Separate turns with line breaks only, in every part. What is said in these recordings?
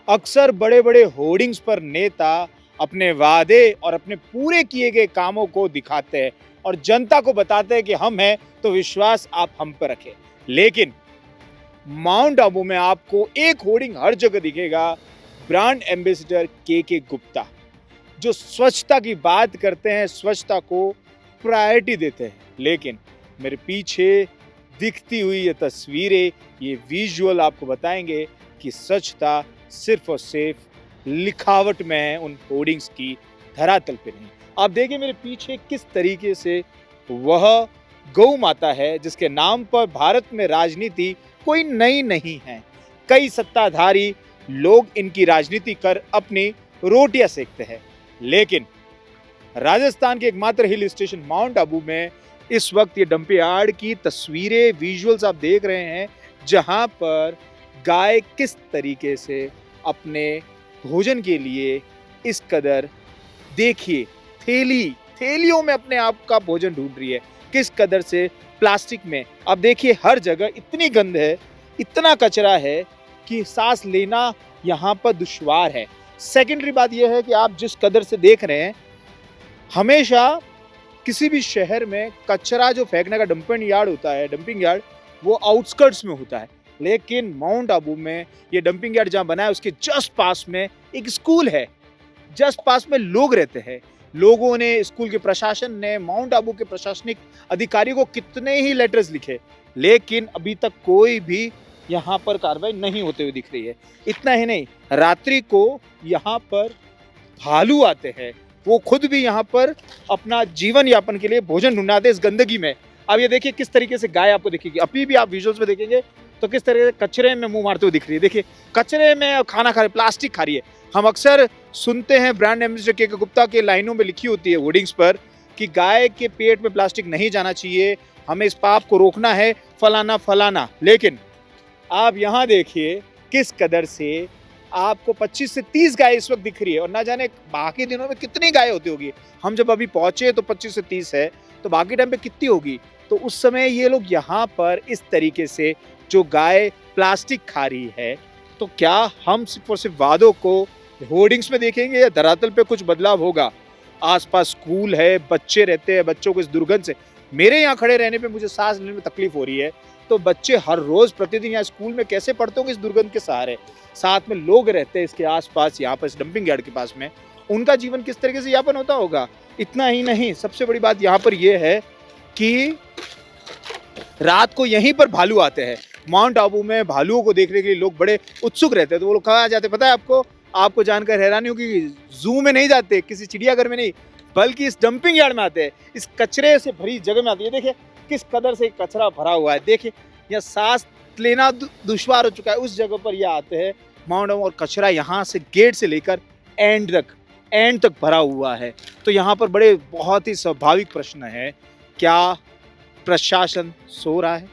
अक्सर बड़े बड़े होर्डिंग्स पर नेता अपने वादे और अपने पूरे किए गए कामों को दिखाते हैं और जनता को बताते हैं कि हम हैं तो विश्वास आप हम पर रखें। लेकिन माउंट आबू में आपको एक होर्डिंग हर जगह दिखेगा, ब्रांड एम्बेसडर के गुप्ता, जो स्वच्छता की बात करते हैं, स्वच्छता को प्रायोरिटी देते हैं। लेकिन मेरे पीछे दिखती हुई ये तस्वीरें, ये विजुअल आपको बताएंगे कि स्वच्छता सिर्फ और सिर्फ लिखावट में है, उन होर्डिंग्स की धरातल पे नहीं। आप देखिए मेरे पीछे किस तरीके से वह गौ माता है जिसके नाम पर भारत में राजनीति कोई नई नहीं है। कई सत्ताधारी लोग इनकी राजनीति कर अपनी रोटियां सेकते हैं, लेकिन राजस्थान के एकमात्र हिल स्टेशन माउंट आबू में इस वक्त ये डंप यार्ड की तस्वीरें, विजुअल्स आप देख रहे हैं, जहां पर गाय किस तरीके से अपने भोजन के लिए इस कदर, देखिए, थैलियों में अपने आप का भोजन ढूंढ रही है, किस कदर से प्लास्टिक में। अब देखिए हर जगह इतनी गंद है, इतना कचरा है कि सांस लेना यहाँ पर दुश्वार है। सेकेंडरी बात यह है कि आप जिस कदर से देख रहे हैं, हमेशा किसी भी शहर में कचरा जो फेंकने का डंपिंग यार्ड होता है, डंपिंग यार्ड, वो आउटस्कर्ट्स में होता है। लेकिन माउंट आबू में ये डंपिंग यार्ड जहां बना है उसके जस्ट पास में एक स्कूल है, जस्ट पास में लोग रहते हैं। लोगों ने, स्कूल के प्रशासन ने, माउंट आबू के प्रशासनिक अधिकारियों को कितने ही लेटर्स लिखे, लेकिन अभी तक कोई भी यहाँ पर कार्रवाई नहीं होते हुए दिख रही है। इतना ही नहीं, रात्रि को यहाँ पर भालू आते हैं, वो खुद भी यहाँ पर अपना जीवन यापन के लिए भोजन ढूंढाते इस गंदगी में। अब ये देखिए किस तरीके से गाय आपको दिखेगी, अभी भी आप विजुअल्स में देखेंगे तो किस तरह से कचरे में मुंह मारते हुए दिख रही है। देखिए कचरे में खाना खा रही, प्लास्टिक खा रही है। हम अक्सर सुनते हैं ब्रांड एम्बेसडर के गुप्ता के लाइनों में लिखी होती है होर्डिंग्स पर कि गाय के पेट में प्लास्टिक नहीं जाना चाहिए, हमें इस पाप को रोकना है, फलाना फलाना। लेकिन आप यहाँ देखिए किस कदर से आपको 25 से 30 गाय इस वक्त दिख रही है, और ना जाने बाकी दिनों में कितनी गाय होती होगी। हम जब अभी पहुंचे तो 25 से 30 है, तो बाकी टाइम पे कितनी होगी। तो उस समय ये लोग यहाँ पर इस तरीके से जो गाय प्लास्टिक खा रही है, तो क्या हम सिर्फ और सिर्फ वादों को होर्डिंग्स में देखेंगे या धरातल पे कुछ बदलाव होगा। आसपास स्कूल है, बच्चे रहते हैं, बच्चों को इस दुर्गंध से, मेरे यहाँ खड़े रहने पे मुझे सांस लेने में तकलीफ हो रही है, तो बच्चे हर रोज प्रतिदिन यहाँ स्कूल में कैसे पढ़ते होंगे इस दुर्गंध के सहारे। साथ में लोग रहते हैं इसके आसपास, यहाँ पर इस डंपिंग यार्ड के पास में, उनका जीवन किस तरीके से यापन होता होगा। इतना ही नहीं, सबसे बड़ी बात यहाँ पर यह है कि रात को यहीं पर भालू आते हैं। माउंट आबू में भालुओं को देखने के लिए लोग बड़े उत्सुक रहते हैं, तो वो लोग कहाँ जाते हैं पता है आपको? आपको जानकर हैरानी होगी, जू में नहीं जाते, किसी चिड़ियाघर में नहीं, बल्कि इस डंपिंग यार्ड में आते हैं, इस कचरे से भरी जगह में आते हैं। देखिए किस कदर से कचरा भरा हुआ है, देखिए यहाँ सांस लेना दुश्वार हो चुका है, उस जगह पर यह आते हैं माउंट आबू, और कचरा यहाँ से गेट से लेकर एंड तक भरा हुआ है। तो यहाँ पर बड़े बहुत ही स्वाभाविक प्रश्न है, क्या प्रशासन सो रहा है?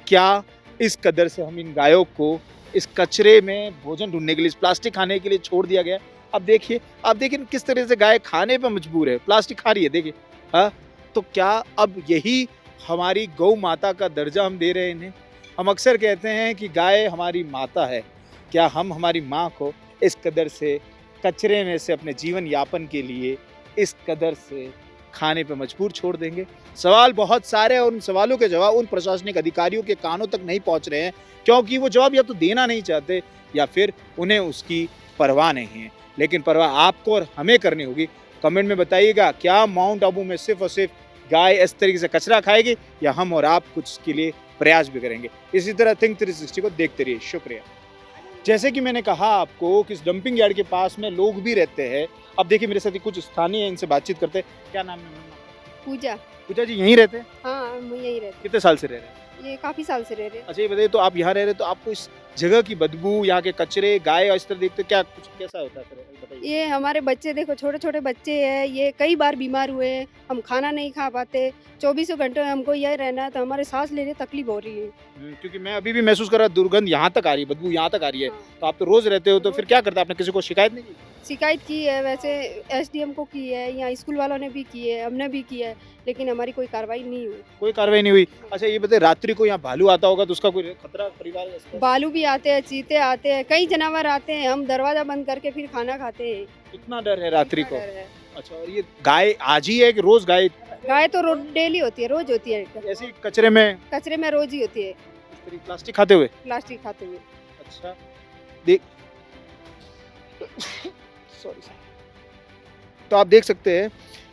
क्या इस कदर से हम इन गायों को इस कचरे में भोजन ढूंढने के लिए, इस प्लास्टिक खाने के लिए छोड़ दिया गया? अब देखिए किस तरह से गाय खाने पर मजबूर है, प्लास्टिक खा रही है, देखिए। हाँ, तो क्या अब यही हमारी गौ माता का दर्जा हम दे रहे हैं इन्हें? हम अक्सर कहते हैं कि गाय हमारी माता है, क्या हम हमारी माँ को इस कदर से कचरे में से अपने जीवन यापन के लिए इस कदर से खाने पे मजबूर छोड़ देंगे? सवाल बहुत सारे, और उन सवालों के जवाब उन प्रशासनिक अधिकारियों के कानों तक नहीं पहुंच रहे हैं, क्योंकि वो जवाब या तो देना नहीं चाहते या फिर उन्हें उसकी परवाह नहीं है। लेकिन परवाह आपको और हमें करनी होगी। कमेंट में बताइएगा, क्या माउंट आबू में सिर्फ और सिर्फ गाय इस तरीके से कचरा खाएगी, या हम और आप कुछ इसके लिए प्रयास भी करेंगे? इसी तरह थिंक 360 को देखते रहिए। शुक्रिया। जैसे कि मैंने कहा आपको कि इस डंपिंग यार्ड के पास में लोग भी रहते हैं। अब देखिए मेरे साथ कुछ स्थानीय हैं, इनसे बातचीत करते हैं। क्या नाम है?
पूजा।
पूजा जी यहीं रहते हैं?
हाँ, हम यहीं रहते
कितने साल से रह रहे हैं?
हैं। ये काफ़ी साल से रह रहे हैं।
अच्छा ये बताइए, तो आप यहाँ रह रहे हैं, तो आपको इस जगह की बदबू, यहाँ के कचरे, गाय और इस तरह देखते क्या कुछ कैसा होता है? बताइए।
ये हमारे बच्चे देखो, छोटे-छोटे बच्चे हैं, ये कई बार बीमार हुए हैं, हम खाना नहीं खा पाते, 24 घंटे हमको यहीं रहना है, तो हमारे सांस लेने तकलीफ हो रही है।
क्योंकि मैं अभी भी महसूस कर रहा, दुर्गंध यहाँ तक आ रही है, बदबू यहाँ तक आ रही है।
हाँ।
तो आप तो रोज रहते हो, तो फिर क्या करते हैं? आपने किसी को शिकायत नहीं की?
शिकायत की है, वैसे एसडीएम को की है, यहाँ स्कूल वालों ने भी की है, हमने भी किया है, लेकिन हमारी कोई कार्रवाई नहीं हुई।
कोई कार्रवाई नहीं हुई। अच्छा ये बताइए, रात्रि को यहाँ भालू आता होगा तो उसका कोई खतरा परिवार के आसपास?
भालू भी आते हैं, चीते आते हैं, कई जानवर आते हैं, हम दरवाजा बंद करके फिर खाना खाते हैं।
कितना डर है रात्रि को?
इतना डर है।
अच्छा, और ये गाय आज ही है कि रोज गाय
गाय तो डेली होती है, रोज होती है,
ऐसी कचरे में
कचरे में रोज ही होती है,
इस तरह प्लास्टिक खाते हुए?
प्लास्टिक खाते हुए।
अच्छा देख सॉरी, तो आप देख सकते हैं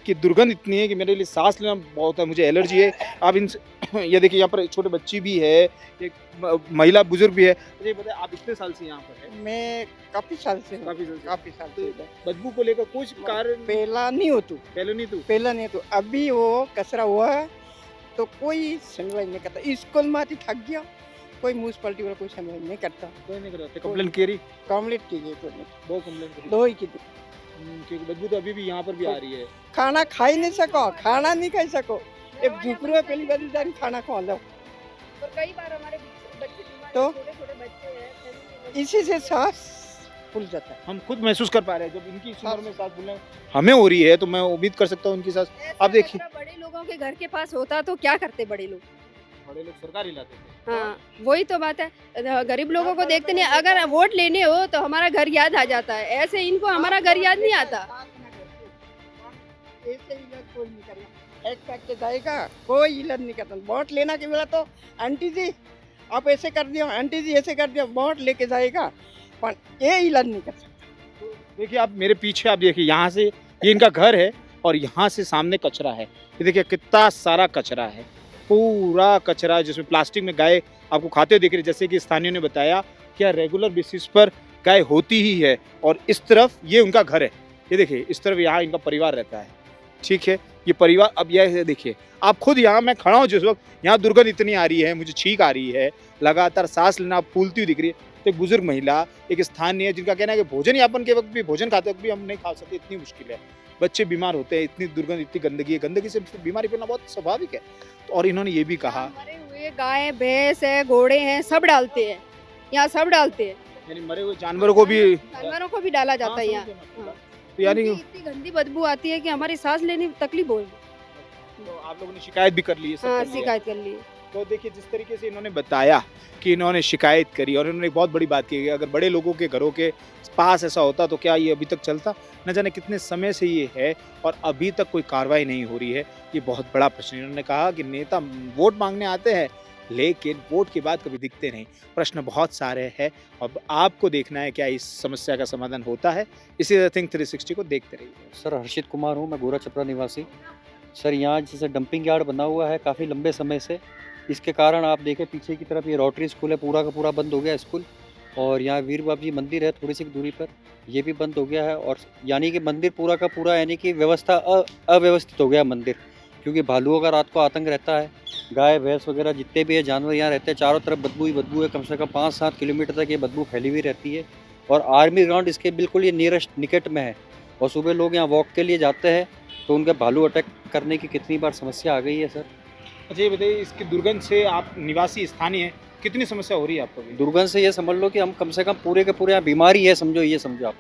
कि दुर्गंध इतनी है कि मेरे लिए सांस लेना बहुत है, मुझे एलर्जी है। आप इनसे ये देखिए, यहाँ पर एक छोटे बच्ची भी है, एक महिला बुजुर्ग भी है। तो ये बताइए, आप इतने साल से यहाँ पर है?
मैं काफी साल से हूँ,
काफी साल से।
काफी साल से इधर।
बदबू को लेकर कुछ कारण
पहला नहीं हो तू,
पहले नहीं तू?
पहला नहीं तो अभी वो कचरा हुआ है तो कोई सुनवाई नहीं करता। स्कूल में आती थक गया, कोई म्यूनसिपलिटी वाला कोई सुनवाई नहीं करता।
कोई नहीं करता, कंप्लेन करी?
कंप्लीट की गई, कोई नहीं,
दो कंप्लेन करी?
दो ही की थी।
क्योंकि बदबू तो अभी भी यहाँ पर भी आ रही है।
खाना खा ही नहीं सको, खाना नहीं खा सको। एक झुपड़ी में पहली बार जाके खाना खा लो,
और कई बार हमारे बच्चे बीमार
तो?
हैं, छोटे-छोटे बच्चे हैं, family में-
इसी से सांस फूल जाता है।
हम खुद महसूस कर पा रहे हैं, जब इनकी इस उम्र में सांस फूलना हमें हो रही है तो मैं उम्मीद कर सकता हूँ उनकी सांस।
ऐसा
आप देखिए,
कचरा बड़े लोगों के घर के पास होता तो क्या करते बड़े लोग?
बड़े लोग सरकार हिलाते थे।
हाँ, वही तो बात है। गरीब लोगों को देखते नहीं, अगर वोट लेने हो तो हमारा घर याद आ जाता है, ऐसे इनको हमारा घर याद नहीं आता।
ऐसे इलाज कोई नहीं करना, एक पैक के जाएगा, कोई इलाज नहीं करता। वोट लेना के बेला तो आंटी जी आप ऐसे कर दियो, आंटी जी ऐसे कर दियो, वोट लेके जाएगा, पर ये इलाज नहीं कर सकता।
देखिए आप मेरे पीछे, आप देखिए, यहाँ से ये इनका घर है और यहाँ से सामने कचरा है। ये देखिए कितना सारा कचरा है, पूरा कचरा जिसमें प्लास्टिक में गाय आपको खाते हुए दिख रही है। जैसे कि स्थानीयों ने बताया कि रेगुलर बेसिस पर गाय होती ही है, और इस तरफ ये उनका घर है। ये देखिए, इस तरफ यहाँ इनका परिवार रहता है, ठीक है। ये परिवार, अब यह देखिए आप खुद, यहाँ मैं खड़ा हूँ जिस वक्त, यहाँ दुर्गंध इतनी आ रही है, मुझे छींक आ रही है, लगातार सांस लेना फूलती हुई दिख रही है। तो एक बुजुर्ग महिला, एक स्थानीय, जिनका कहना है कि भोजन यापन के वक्त भी, भोजन खाते वक्त भी हम नहीं खा सकते, इतनी मुश्किल है, बच्चे बीमार होते हैं, इतनी दुर्गंध, इतनी गंदगी है, गंदगी से बीमारी फैलना बहुत स्वाभाविक है। तो और इन्होंने ये भी कहा,
मरे हुए गाय भैंस है, घोड़े हैं, सब डालते हैं यहाँ, सब डालते हैं।
यानी मरे हुए जानवरों को भी,
जानवरों को भी डाला जाता है यहाँ। हाँ।
तो यानी
इतनी गंदी बदबू आती है कि हमारी सांस लेने में तकलीफ हो रही है।
तो आप लोगों ने शिकायत भी कर ली है, सब
हाँ,
कर लिया।
शिकायत कर ली।
तो देखिए, जिस तरीके से इन्होंने बताया कि इन्होंने शिकायत करी, और इन्होंने एक बहुत बड़ी बात की कि अगर बड़े लोगों के घरों के पास ऐसा होता तो क्या ये अभी तक चलता? न जाने कितने समय से ये है और अभी तक कोई कार्रवाई नहीं हो रही है। ये बहुत बड़ा प्रश्न। इन्होंने कहा कि नेता वोट मांगने आते हैं लेकिन वोट के बाद कभी दिखते नहीं। प्रश्न बहुत सारे हैं, अब आपको देखना है क्या इस समस्या का समाधान होता है। इसी तरह थिंक 360 को देखते रहिए।
सर हर्षित कुमार हूँ, मैं गोरा छपरा निवासी। सर यहाँ जैसे डंपिंग यार्ड बना हुआ है काफ़ी लंबे समय से, इसके कारण आप देखें पीछे की तरफ ये रोटरी स्कूल है, पूरा का पूरा बंद हो गया स्कूल। और यहाँ वीर बाबू जी मंदिर है थोड़ी सी दूरी पर, ये भी बंद हो गया है। और यानी कि मंदिर पूरा का पूरा यानी कि व्यवस्था अव्यवस्थित हो गया मंदिर, क्योंकि भालुओं का रात को आतंक रहता है। गाय भैंस वगैरह जितने भी है जानवर यहाँ रहते हैं, चारों तरफ बदबू ही बदबू है, कम से कम 5-7 किलोमीटर तक ये बदबू फैली हुई रहती है। और आर्मी ग्राउंड इसके बिल्कुल ये नियरेस्ट निकट में है, और सुबह लोग यहाँ वॉक के लिए जाते हैं तो उनके भालू अटैक करने की कितनी बार समस्या आ गई है सर।
अच्छा ये बताइए, इसकी दुर्गंध से आप निवासी स्थानीय हैं, कितनी समस्या हो रही है आपको?
दुर्गंध से ये समझ लो कि हम कम से कम पूरे के पूरे यहाँ बीमारी है, समझो ये समझो आप।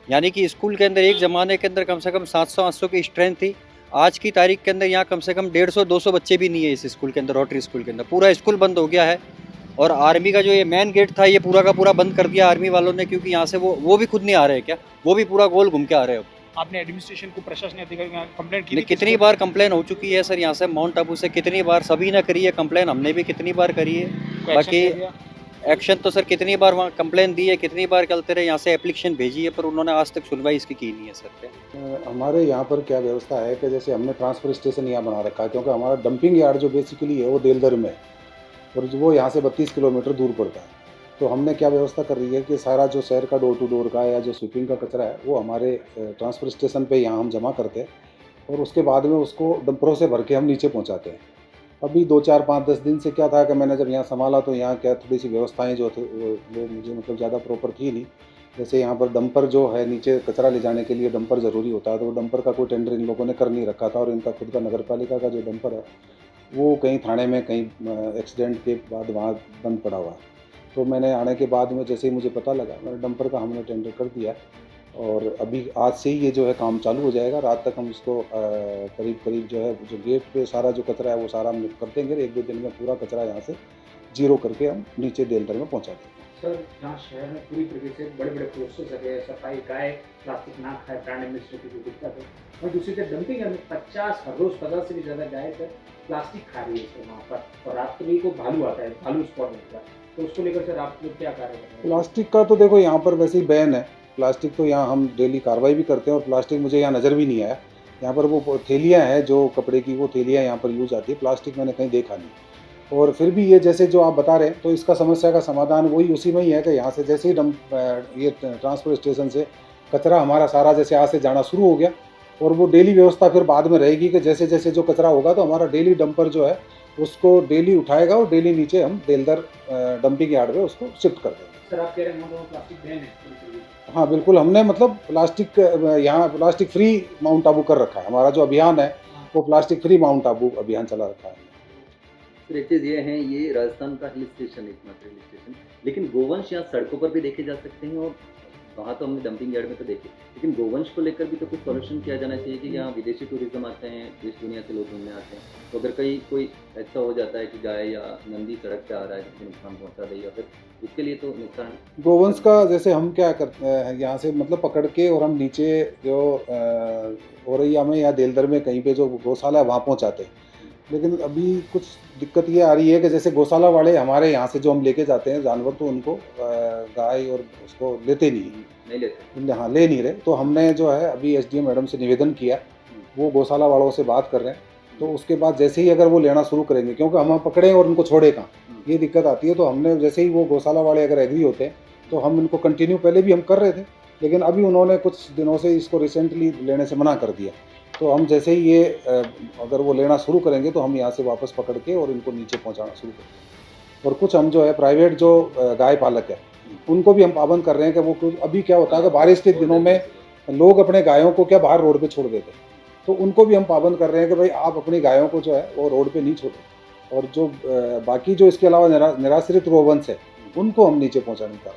यानी कि स्कूल के अंदर एक ज़माने के अंदर कम से कम 700-800 की स्ट्रेंथ थी, आज की तारीख के अंदर यहाँ कम से कम 150-200 बच्चे भी नहीं है इस स्कूल के अंदर। रोटरी स्कूल के अंदर पूरा स्कूल बंद हो गया है, और आर्मी का जो ये मेन गेट था ये पूरा का पूरा बंद कर दिया आर्मी वालों ने, क्योंकि यहाँ से वो भी खुद नहीं आ रहे हैं क्या, वो भी पूरा गोल घूम के आ रहे हो।
आपने एडमिनिस्ट्रेशन को, प्रशासनिक अधिकारी को कंप्लेंट की?
कितनी बार कंप्लेन हो चुकी है सर, यहाँ से माउंट आबू से कितनी बार, सभी ने करी है कंप्लेन, हमने भी कितनी बार करी है। बाकी एक्शन तो सर कितनी बार वहाँ कंप्लेन दी है, कितनी बार चलते रहे, यहाँ से एप्लीकेशन भेजी है, पर उन्होंने आज तक सुनवाई इसकी की नहीं है सर।
हमारे यहाँ पर क्या व्यवस्था है कि जैसे हमने ट्रांसफर स्टेशन यहाँ बना रखा है, क्योंकि हमारा डंपिंग यार्ड जो बेसिकली है वो देलदर में है, और वो यहाँ से 32 किलोमीटर दूर पड़ता है। तो हमने क्या व्यवस्था कर रही है कि सारा जो शहर का डोर टू डोर का या जो स्वीपिंग का कचरा है वो हमारे ट्रांसफर स्टेशन पे यहाँ हम जमा करते हैं, और उसके बाद में उसको डंपरों से भर के हम नीचे पहुँचाते हैं। अभी 2-4-5-10 दिन से क्या था कि मैंने जब यहाँ संभाला तो यहाँ क्या थोड़ी सी व्यवस्थाएं जो थे वो मुझे मतलब ज़्यादा प्रॉपर थी नहीं। जैसे यहाँ पर डंपर जो है, नीचे कचरा ले जाने के लिए डंपर ज़रूरी होता है, तो वो डंपर का कोई टेंडर इन लोगों ने कर नहीं रखा था, और इनका खुद का नगर पालिका का जो डंपर है वो कहीं थाने में कहीं एक्सीडेंट के बाद वहाँ बंद पड़ा हुआ है। तो मैंने आने के बाद में जैसे ही मुझे पता लगा, मैंने डंपर का हमने टेंडर कर दिया, और अभी आज से ही ये जो है काम चालू हो जाएगा। रात तक हम इसको करीब करीब जो है जो गेट पे सारा जो कचरा है वो सारा हम कर देंगे। 1-2 दिन में पूरा कचरा यहाँ से जीरो करके हम नीचे देलदर में पहुँचा देंगे।
सर, जहाँ शहर में पूरी तरीके से बड़े बड़े प्रोसेस है, सफाई गाय प्लास्टिक ना खाए, ब्रांड एडमिनिस्ट्रेटिव की दिक्कत है, और दूसरी तरफ डंपिंग यार्ड में 50 हर रोज 50 से भी ज़्यादा गाय पर प्लास्टिक खा रही है सर वहाँ पर, और रात को भालू आता है, भालू स्पॉट मिलता है, तो उसको लेकर सर आप लोग क्या कार्य कर रहे हैं?
प्लास्टिक का तो देखो यहाँ पर वैसे ही बैन है। प्लास्टिक तो यहाँ हम डेली कार्रवाई भी करते हैं और प्लास्टिक मुझे यहाँ नज़र भी नहीं आया। यहाँ पर वो थैलियाँ हैं जो कपड़े की, वो थैलियाँ यहाँ पर यूज आती है, प्लास्टिक मैंने कहीं देखा नहीं। और फिर भी ये जैसे जो आप बता रहे हैं, तो इसका समस्या का समाधान वही उसी में ही है कि यहाँ से जैसे ही ये ट्रांसपोर्ट स्टेशन से कचरा हमारा सारा जैसे आज से जाना शुरू हो गया, और वो डेली व्यवस्था फिर बाद में रहेगी कि जैसे जैसे जो कचरा होगा तो हमारा डेली डंपर जो है उसको डेली उठाएगा और डेली नीचे हम देलदर डंपिंग यार्ड में उसको शिफ्ट कर देंगे।
सर, आप कह रहे हैं वहाँ प्लास्टिक बैन है पूरी तरीके से?
हाँ बिल्कुल, हमने मतलब प्लास्टिक यहाँ प्लास्टिक फ्री माउंट आबू कर रखा है। हमारा जो अभियान है वो प्लास्टिक फ्री माउंट आबू अभियान चला रखा है।
सर, एक चीज़ ये है, ये राजस्थान का हिल स्टेशन, एकमात्र हिल स्टेशन, लेकिन गोवंश यहाँ सड़कों पर भी देखे जा सकते हैं, और वहाँ तो हमने डंपिंग यार्ड में तो देखे, लेकिन गोवंश को लेकर भी तो कुछ सॉल्यूशन किया जाना चाहिए कि यहाँ विदेशी टूरिज्म आते हैं, देश दुनिया से लोग घूमने आते हैं, तो अगर कहीं कोई ऐसा हो जाता है कि गाय या नंदी सड़क पे आ रहा है जिसको नुकसान पहुँचा रही है, फिर उसके लिए तो नुकसान।
गोवंश का जैसे हम क्या करते हैं यहाँ से मतलब पकड़ के और हम नीचे जो औरैया में या देलदर में कहीं पे जो गौशाला है वहाँ पहुँचाते हैं। लेकिन अभी कुछ दिक्कत ये आ रही है कि जैसे गौशाला वाले हमारे यहाँ से जो हम लेके जाते हैं जानवर, तो उनको गाय और उसको लेते नहीं
लेते,
हाँ ले नहीं रहे। तो हमने जो है अभी एसडीएम मैडम से निवेदन किया, वो गौशाला वालों से बात कर रहे हैं, तो उसके बाद जैसे ही अगर वो लेना शुरू करेंगे, क्योंकि हम पकड़े और उनको छोड़े कहाँ, ये दिक्कत आती है। तो हमने जैसे ही वो गौशाला वाले अगर एग्री होते हैं तो हम इनको कंटिन्यू, पहले भी हम कर रहे थे लेकिन अभी उन्होंने कुछ दिनों से इसको रिसेंटली लेने से मना कर दिया। तो हम जैसे ही ये अगर वो लेना शुरू करेंगे तो हम यहाँ से वापस पकड़ के और इनको नीचे पहुँचाना शुरू करेंगे। और कुछ हम जो है प्राइवेट जो गाय पालक है उनको भी हम पाबंद कर रहे हैं कि वो कुछ, अभी क्या होता है कि बारिश के दिनों में लोग अपने गायों को क्या बाहर रोड पे छोड़ देते हैं, तो उनको भी हम पाबंद कर रहे हैं कि भाई आप अपनी गायों को जो है वो रोड पे नहीं छोड़ो। और जो बाकी जो इसके अलावा निराश्रित गोवंश है उनको हम नीचे पहुँचाने का